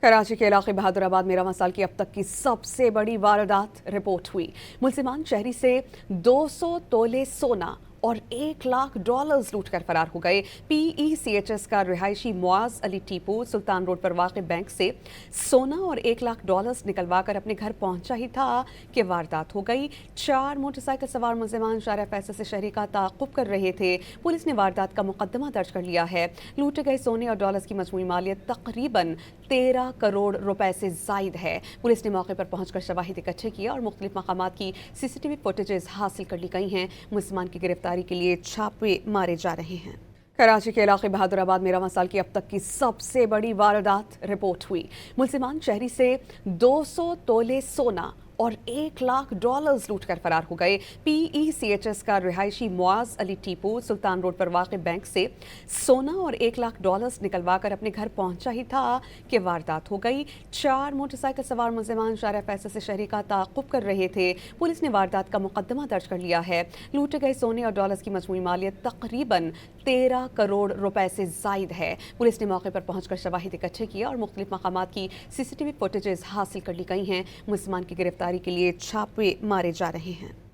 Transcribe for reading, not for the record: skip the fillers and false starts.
कराची के इलाके बहादुराबाद में रवां साल की अब तक की सबसे बड़ी वारदात रिपोर्ट हुई। मुलजिमान शहरी से 200 तोले सोना और $1 लाख लूट कर फरार हो गए। PECHS का रिहायशी मुआज अली टीपू सुल्तान रोड पर वाक़ बैंक से सोना और $1 लाख निकलवा कर अपने घर पहुंचा ही था कि वारदात हो गई। 4 मोटरसाइकिल सवार मुलजिमान शारिया फैसल से शहरी का ताक़ुब कर रहे थे। पुलिस ने वारदात का मुकदमा दर्ज कर लिया है। लूटे गए सोने और डॉलर्स की मजमूई मालियत तकरीबन 13 करोड़ रुपए से जायद है। पुलिस ने मौके पर पहुंचकर शवाहिद इकट्ठे किया और मुख्तलिफ मकामात की CCTV फुटेजेस हासिल कर ली गई हैं। मुलजिमान की गिरफ्तारी के लिए छापे मारे जा रहे हैं। कराची के इलाके बहादुराबाद में रवां साल की अब तक की सबसे बड़ी वारदात रिपोर्ट हुई। मुलजिमान शहरी से 200 तोले सोना और $1 लाख लूट कर फरार हो गए। PECHS का रिहायशी मुआज अली टीपू सुल्तान रोड पर वाक़ बैंक से सोना और $1 लाख निकलवा कर अपने घर पहुंचा ही था कि वारदात हो गई। 4 मोटरसाइकिल सवार मुलजिमान शारिया फैसल से शहरी का ताक़ुब कर रहे थे। पुलिस ने वारदात का मुकदमा दर्ज कर लिया है। लूटे गए सोने और डॉलर्स की मजमूई मालियत तकरीबन 13 करोड़ रुपए से जायद है। पुलिस ने मौके पर पहुंचकर शवाहिद इकट्ठे किया और मुख्तलिफ मकामात की CCTV फुटेजेस हासिल कर ली गई हैं। मुलजिमान की गिरफ्तारी के लिए छापे मारे जा रहे हैं।